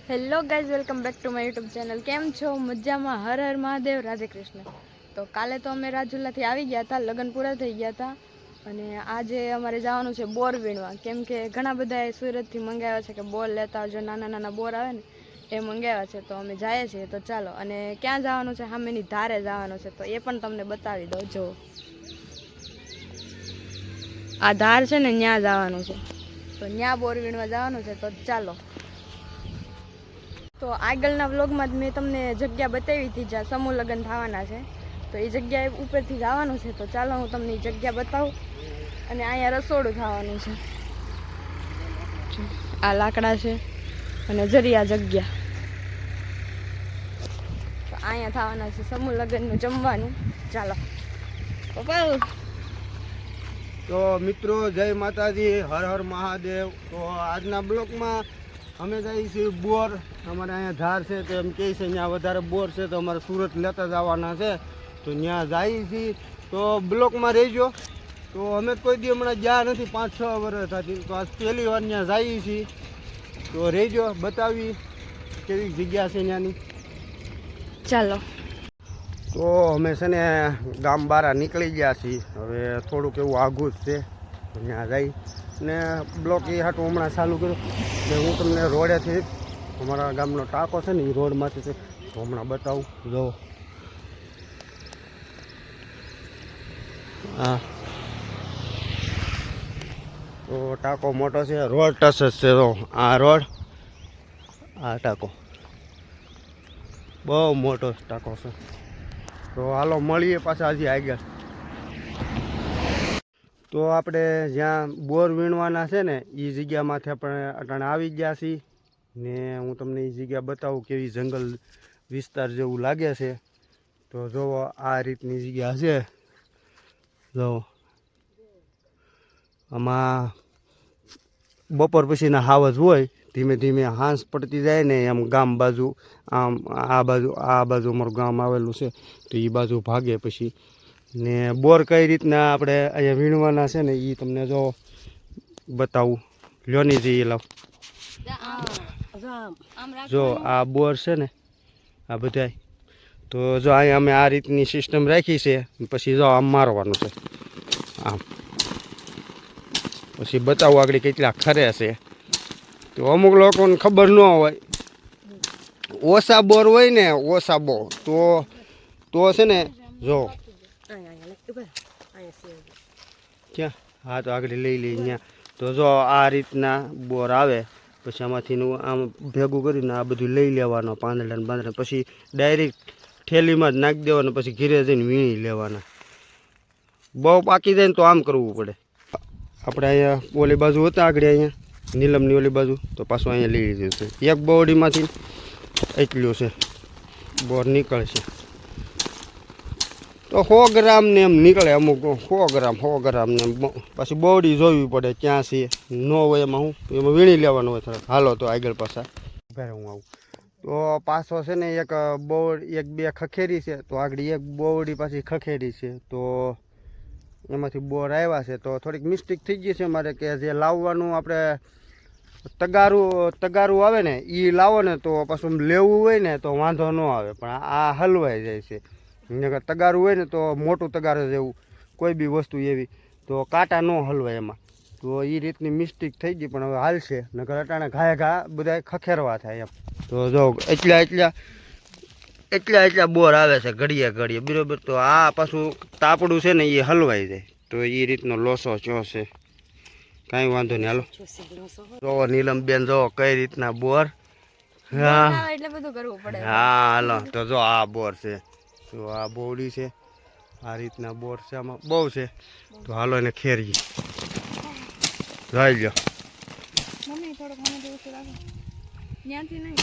Hello guys, welcome back to my YouTube channel. કેમ છો? મજામાં? હર હર મહાદેવ, રાધે કૃષ્ણ. તો કાલે તો અમે રાજુલાથી આવી ગયા હતા, લગ્ન પૂરા થઈ ગયા હતા અને આજે અમારે જવાનું છે બોર વીણવા. કેમ કે ઘણા બધાએ સુરતથી મંગાવ્યા છે કે બોર લેતા આવજો, નાના નાના બોર આવે ને એ મંગાવ્યા છે. તો અમે જઈએ છીએ. તો ચાલો. અને ક્યાં જવાનું છે? સામેની ધારે જવાનું છે, તો એ પણ તમને બતાવી દઉં. જો આ ધાર છે ને, ત્યાં જવાનું છે. તો ત્યાં બોર વીણવા જવાનું છે. તો ચાલો. તો આગળના વ્લોગમાં મેં તમને જગ્યા બતાવી હતી જ્યાં સમૂહ લગ્ન થવાના છે. તો એ જગ્યાએ ઉપરથી જવાનું છે. તો ચાલો હું તમને એ જગ્યા બતાવું. અને અહીંયા રસોડું થવાનું છે. આ લાકડા છે અને જરી આ જગ્યા. તો અહીંયા થવાના છે સમૂહ લગ્નનું જમવાનું. ચાલો પપ્પા. તો મિત્રો, જય માતાજી, હર હર મહાદેવ. તો આજના બ્લોકમાં અમે જઈએ છીએ બોર. અમારે અહીંયા ધાર છે તો એમ કહે છે ત્યાં વધારે બોર છે તો અમારે સુરત લેતા જવાના છે. તો ત્યાં જઈએ છીએ. તો બ્લોકમાં રહેજો. તો અમે કોઈ દી હમણાં ગયા નથી, 5-6 વર્ષ થતી. તો આજ પહેલી વાર ત્યાં જઈએ છીએ. તો રહેજો, બતાવી કેવી જગ્યા છે ત્યાંની. ચાલો. તો અમે છે ને ગામ બહાર નીકળી ગયા છીએ. હવે થોડુંક એવું આઘું જ છે, ત્યાં જઈ ને બ્લોક એ હાટું હમણાં ચાલુ કર્યું કે હું તમને રોડેથી અમારા ગામનો ટાંકો છે ને એ રોડમાંથી છે તો હમણાં બતાવું. જો હા, તો ટાંકો મોટો છે, રોડ ટચ જ છે. તો આ રોડ, આ ટાંકો બહુ મોટો ટાંકો છે. તો હાલો મળીએ પાછા હજી આગળ. તો આપણે જ્યાં બોર વીણવાના છે ને એ જગ્યામાંથી આપણે અટાણે આવી ગયા છીએ ને હું તમને એ જગ્યા બતાવું કેવી જંગલ વિસ્તાર જેવું લાગે છે. તો જુઓ, આ રીતની જગ્યા છે. જો આમાં બપોર પછીના હાવજ હોય, ધીમે ધીમે હાંસ પડતી જાય ને એમ ગામ બાજુ, આમ આ બાજુ અમારું ગામ આવેલું છે તો એ બાજુ ભાગે પછી. ને બોર કઈ રીતના આપણે અહીંયા વીણવાના છે ને એ તમને જો બતાવું. લ્યોની જઈએ લાવ. જો આ બોર છે ને આ બધા. તો જો અહીંયા અમે આ રીતની સિસ્ટમ રાખી છે. પછી જો આમ મારવાનું છે, આમ. પછી બતાવું આગળ કેટલા ખરે છે. તો અમુક લોકોને ખબર ન હોય, ઓછા બોર હોય ને, ઓછા બોર તો છે ને, જો ક્યાં, હા તો આગળ લઈ લઈ ત્યાં. તો જો આ રીતના બોર આવે. પછી આમાંથી આમ ભેગું કરીને આ બધું લઈ લેવાનો, પાંદડા બાંદડા. પછી ડાયરેક્ટ ઠેલીમાં જ નાખી દેવાનું. પછી ઘીરે જઈને વીણી લેવાના. બહુ પાકી જાય ને તો આમ કરવું પડે. આપણે અહીંયા ઓલી બાજુ હતા આગળ, અહીંયા નીલમની ઓલી બાજુ, તો પાછું અહીંયા લઈ લીધું છે. એક બોવડીમાંથી એટલું છે બોર નીકળશે. તો 100 ગ્રામ ને એમ નીકળે, અમુક 100 ગ્રામ ને. પછી બોવડી જોવી પડે ક્યાં છે, ન હોય એમાં હું એમાં વીણી લેવાનું હોય થોડાક. હાલો તો આગળ પાછા ઘરે હું આવું. તો પાછો છે ને એક એક બે ખખેરી છે. તો આગળ એક બોવડી પાછી ખખેરી છે. તો એમાંથી બોર આવ્યા છે. તો થોડીક મિસ્ટેક થઈ ગઈ છે મારે, કે જે લાવવાનું આપણે તગારું આવે ને એ લાવો ને તો પાછું લેવું હોય ને તો વાંધો ન આવે. પણ આ હલવાઈ જાય છે. તગારું હોય ને તો મોટું તગારું જેવું કોઈ બી વસ્તુ એવી તો કાંટા ન હલવાય એમાં. તો એ રીતની મિસ્ટેક થઈ ગઈ, પણ હવે હાલશે. નકર અટાણે ઘા બધા ખખેરવા થાય એમ. તો જો એટલા બોર આવે છે ઘડીએ ઘડીએ, બરાબર. તો આ પાછું તાપડું છે ને એ હલવાઈ જાય. તો એ રીતનો લોસો ચો છે, કાંઈ વાંધો નહીં. હાલો જો નીલમબેન જો કઈ રીતના બોર. હા એટલે બધું કરવું પડે. હા હાલો. તો જો આ બોર છે, તો આ બોવડી છે. આ રીતના બોર છે, આમાં બહુ છે. તો હાલો એને ખેરીએ. જોઈ લો. મમ્મી થોડોક મને જેવું છે લાગે. ત્યાંથી નહીં.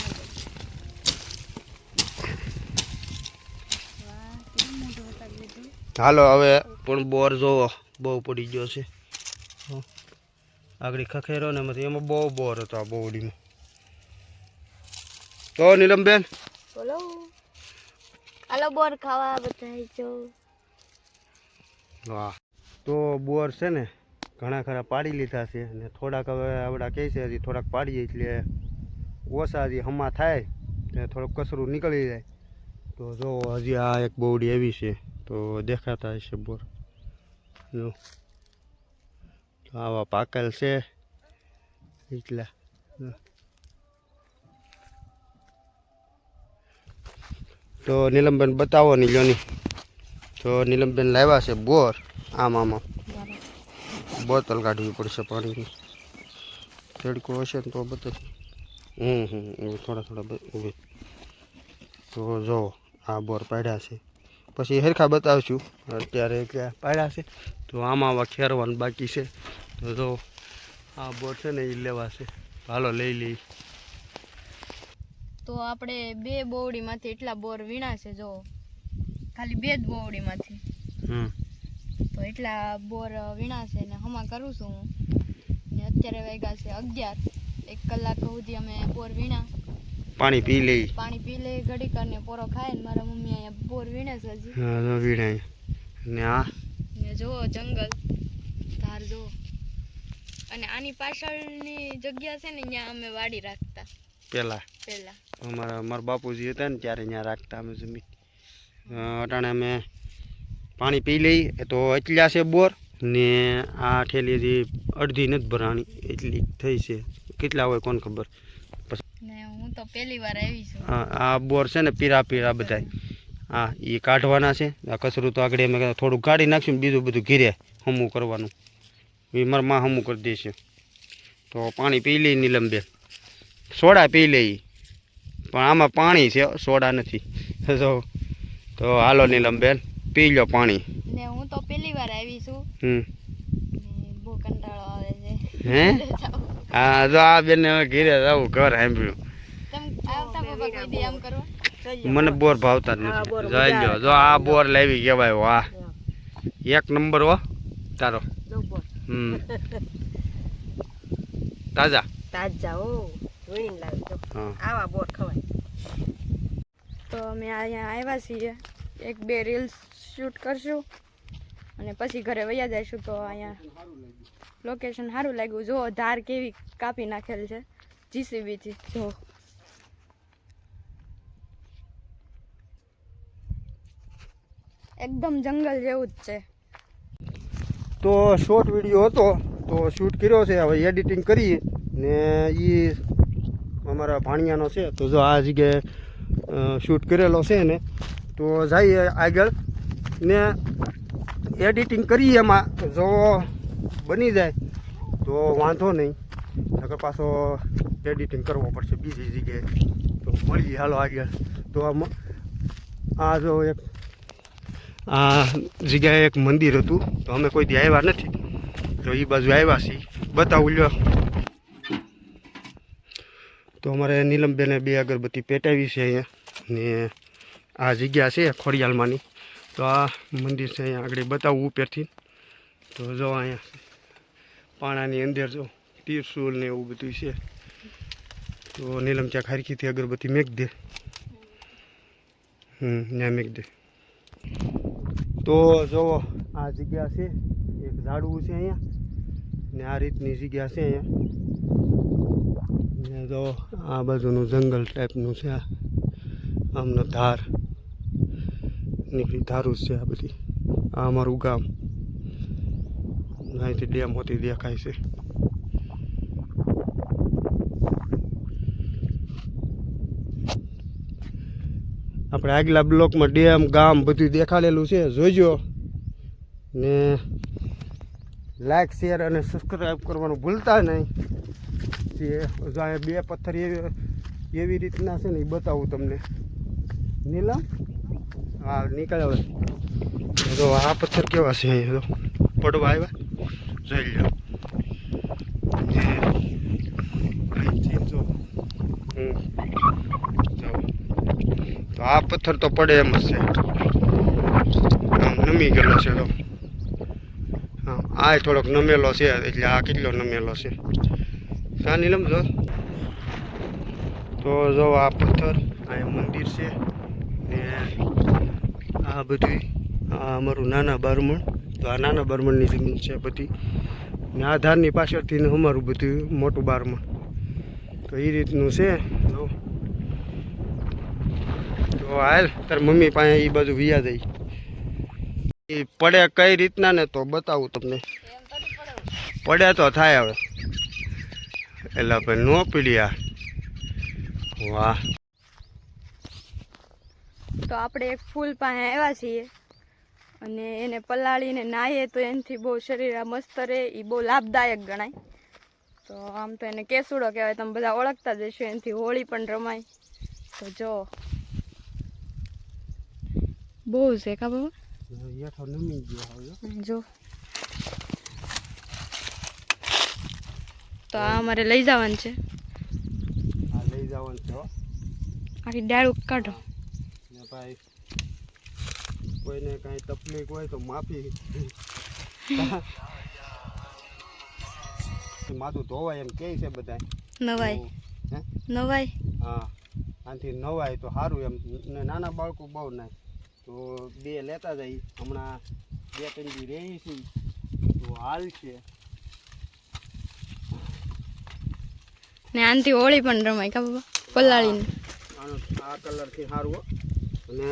હાલો હવે પણ બોર જોવો બહુ પડી ગયો છે. આગળ ખખેરો ને એમાં બહુ બોર હતો આ બોવડીમાં. તો નીલમબેન બોલો. હાલો બોર ખાવા બધાય જો. વાહ. તો બોર છે ને ઘણા ખરા પાડી લીધા છે અને થોડાક હવે આવડા કહે છે હજી થોડાક પાડીએ એટલે ઓછા હજી હમા થાય ત્યાં થોડુંક કચરું નીકળી જાય. તો જો હજી આ એક બોવડી એવી છે તો દેખાતા હશે બોર. જો તો આવા પાકેલ છે એટલા. તો નીલમબેન બતાવો નીલોની. તો નીલમબેન લાવ્યા છે બોર. આમાં બોતલ કાઢવી પડશે પાણીની. તડકો હશે ને તો બતાવશે. થોડા ઊભી. તો જો આ બોર પાડ્યા છે, પછી હરખા બતાવશું. અત્યારે ક્યાં પાડ્યા છે તો આમાં આવા ખેરવાનું બાકી છે. તો જો આ બોર છે ને એ લેવા છે. હાલો લઈ લઈ. તો આપણે 2 બોવડીમાંથી એટલા બોર વીણા છે. જો ખાલી 2 જ બોવડીમાંથી તો એટલા બોર વીણા છે ને હમા કરું છું હું. ને અત્યારે વાગ્યા છે 11. 1 કલાક સુધી અમે બોર વીણા. પાણી પી લઈ ઘડી કરીને પોરો ખાય ને મારા મમ્મી અહીંયા બોર વીણે છે હજી. હા વીણાય. ને આ ને જુઓ જંગલ ધાર જુઓ. અને આની પાછળની જગ્યા છે ને ત્યાં અમે વાડી રાખતા પહેલા. મારા બાપુજી હતા ને ત્યારે ત્યાં રાખતા અમે જમીન. અટાણે અમે પાણી પી લઈ તો એટલા છે બોર. ને આ ઠેલી હજી અડધી નથી ભરાણી એટલી થઈ છે. કેટલા હોય કોને ખબર. ને હું તો પહેલી વાર આવી છું. આ બોર છે ને પીરા બધાય. હા એ કાઢવાના છે. આ કચરું તો આગળ અમે થોડું કાઢી નાખશું ને બીજું બધું ઘીરે હમું કરવાનું. એ મારા માં હમું કરી દેશે. તો પાણી પી લઈ નીલમબેન. સોડા પી લઈ પણ આમાં પાણી છે, સોડા નથી. તો હાલો નીલમબેન પી લો પાણી. ને હું તો પહેલી વાર આવી છું. બહુ કંટાળો આવે છે. હે હા જો આ બેન હવે ઘીરે જવું ઘર સાંભળ્યું. આવતા પપ્પા કોઈ દી આમ કરવા. મને બોર ભાવતા જ નથી. જોઈ લો જો આ બોર લાવી કહેવાય. વાહ 1 નંબર હો તારો. તાજા આવા બોર ખવાય. તો અમે અહીંયા આવ્યા છીએ. 1-2 રીલ્સ શૂટ કરશું અને પછી ઘરે વયા જઈશું. તો અહીંયા લોકેશન સારું લાગ્યું. જો ધાર કેવી કાપી નાખેલ છે જીસીબીથી. જો એકદમ જંગલ જેવું જ છે. તો શોર્ટ વિડીયો હતો તો શૂટ કર્યો છે. હવે એડિટિંગ કરી ને એ અમારા ભાણિયાનો છે. તો જો આ જગ્યાએ શૂટ કરેલો છે ને તો જઈએ આગળ ને એડિટિંગ કરીએ. એમાં જો બની જાય તો વાંધો નહીં, નકર પાછો એડિટિંગ કરવો પડશે બીજી જગ્યાએ. તો મળીએ હાલો આગળ. તો આ જો એક આ જગ્યાએ એક મંદિર હતું તો અમે કોઈ દી આવ્યા નથી. તો એ બાજુ આવ્યા છીએ. બતાવું લ્યો. તો અમારે નીલમબેને 2 અગરબત્તી પેટાવી છે અહીંયા. ને આ જગ્યા છે ખોડિયાલમાંની. તો આ મંદિર છે અહીંયા આગળ બતાવું ઉપરથી. તો જો અહીંયા પાણાની અંદર જો તીરસુલ ને એવું બધું છે. તો નીલમ ત્યાં ખારકીથી અગરબત્તી મેક દે. ત્યાં મેક દે. તો જો આ જગ્યા છે એક ઝાડવું છે અહીંયા ને આ રીતની જગ્યા છે અહીંયા. ને જો આ બાજુનું જંગલ ટાઈપનું છે. આમનો ધાર નીકળી ધારું છે આ બધી. આ અમારું ગામ. અહીંથી ડેમ હોતી દેખાય છે. આપણે આગલા બ્લોકમાં ડેમ ગામ બધું દેખાડેલું છે, જોઈજો. ને લાઈક શેર અને સબસ્ક્રાઈબ કરવાનું ભૂલતા નહીં. જે અહીંયા 2 પથ્થર એવી રીતના છે ને એ બતાવું તમને. નીલમ હા નીકળ્યો. તો આ પથ્થર કેવા છે અહીંયા તો પડવા આવ્યા જોઈ લો. અહીંથી જો તો આ પથ્થર તો પડે એમ જ છે. આમ નમી ગયેલો છે તો. હા આ થોડોક નમેલો છે એટલે આ કેટલો નમેલો છે. હા નીલમ જો. તો જો આ પથ્થર અહીંયા મંદિર છે ને આ બધું આ અમારું નાના બારમણ. તો આ નાના બારમણની જમીન છે બધી. ને આ ધારની પાછળથી અમારું બધું મોટું બારમણ. તો એ રીતનું છે. જો તો હાલ તાર મમ્મી પાસે એ બધું વિયા જાય એ પડે કઈ રીતના ને તો બતાવું તમને. પડે તો થાય હવે એટલે ભાઈ નો પીડ્યા. વાહ. તો આપણે એક ફૂલ પાસે આવ્યા છીએ અને એને પલાળીને નાહીએ તો એનાથી બહુ શરીર આ મસ્ત રહે, એ બહુ લાભદાયક ગણાય. તો આમ તો એને કેસુડો કહેવાય, તમે બધા ઓળખતા જ હશો. એનાથી હોળી પણ રમાય. તો જો બહુ છે કા બાબા. જો તો આ અમારે લઈ જવાનું છે. લઈ જવાનું છે. આખી ડાળું કાઢો ને ભાઈ કોઈને કાંઈ તકલીફ હોય તો માફી. માથું ધોવાય એમ કહે છે બધા. નવાય નવાય. હા આનાથી નવાય તો સારું એમ. ને નાના બાળકો બહુ નાય તો 2 લેતા જાય. હમણાં 2-3 દી રહી છે તો હાલ છે. ને આનથી હોળી પણ રમાય કા બાબા પલાળીને. આનો આ કલરથી સારું હો. અને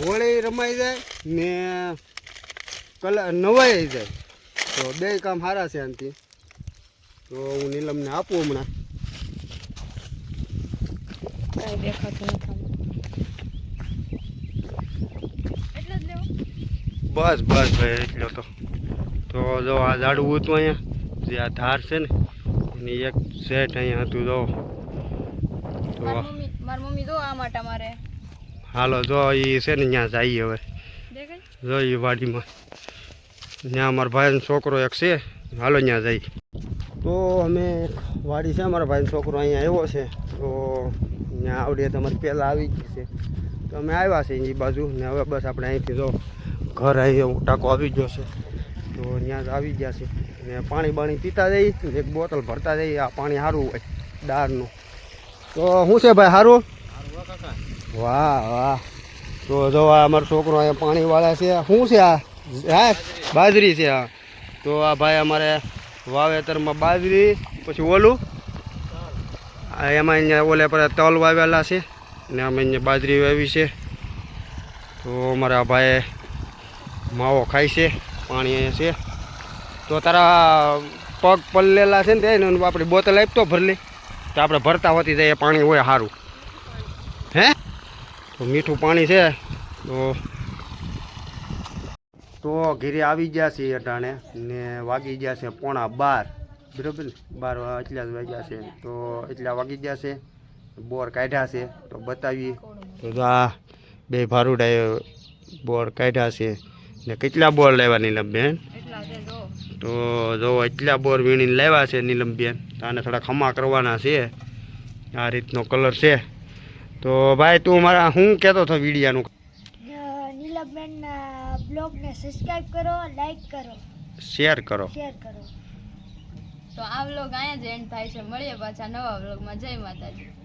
હોળી રમાઈ જાય ને કલર નવાઈ જાય તો 2 કામ સારા છે આનાથી. તો હું નીલમને આપું હમણાં. કાંઈ દેખાતું નથી. એટલે જ લેવો. બસ બસ ભાઈ એટલો તો જો આ ઝાડવું હતું અહીંયા જે આ ધાર છે ને એની એક સેટ અહીંયા હતું. જો તો મારી મમ્મી જો આ માટે મારે હાલો જો એ છે ને ત્યાં જઈએ હવે. દેખાય જો એ વાડીમાં ત્યાં અમારા ભાઈનો છોકરો એક છે. હાલો ત્યાં જઈ. તો અમે વાડી છે અમારા ભાઈનો છોકરો અહીંયા આવ્યો છે તો ત્યાં આવડીએ તમારી પહેલાં આવી ગઈ છે તો અમે આવ્યા છે એ બાજુ. ને હવે બસ આપણે અહીંથી જો ઘર અહીં ટાંકો આવી ગયો છે તો ત્યાં જ આવી ગયા છે. ને પાણી બાણી પીતા જઈ, એક બોટલ ભરતા જઈ. આ પાણી સારું હોય દાળનું. તો શું છે ભાઈ સારું? વાહ વાહ. તો જો આ અમારો છોકરો અહીંયા પાણીવાળા છે. શું છે આ? હા બાજરી છે. આ તો આ ભાઈ અમારે વાવેતરમાં બાજરી પછી ઓલું એમાં અહીંયા ઓલે પર તલ વાવેલા છે ને અમે અહીંયા બાજરી વાવી છે. તો અમારા ભાઈ માવો ખાય છે. પાણી અહીંયા છે. તો તારા પગ પલ્લેલા છે ને તે આપણી બોટલ આપતો ભરલી તો આપણે ભરતા હોતી જાય પાણી હોય સારું. હે તો મીઠું પાણી છે. તો ઘેરે આવી ગયા છે અટાણે ને વાગી ગયા છે 11:15 બરાબર ને. 12 એટલા જ વાગ્યા છે તો એટલા વાગી ગયા છે. બોર કાઢ્યા છે તો બતાવીએ. તો આ 2 ભારુડાએ બોર કાઢ્યા છે. ને કેટલા બોર લેવા નીલમબેન? તો જો એટલા બોર વીણીને લાવ્યા છે નીલમબેન. તો આને થોડા ખમા કરવાના છે. આ રીતનો કલર છે. તો ભાઈ તું મારા શું કહેતો હતો વિડીયાનું? નીલમબેનના બ્લોગને સબસ્ક્રાઇબ કરો, લાઈક કરો, શેર કરો. તો આ વ્લોગ અહીંયા જ એન્ડ થાય છે. મળીએ પાછા નવા વ્લોગમાં. જય માતાજી.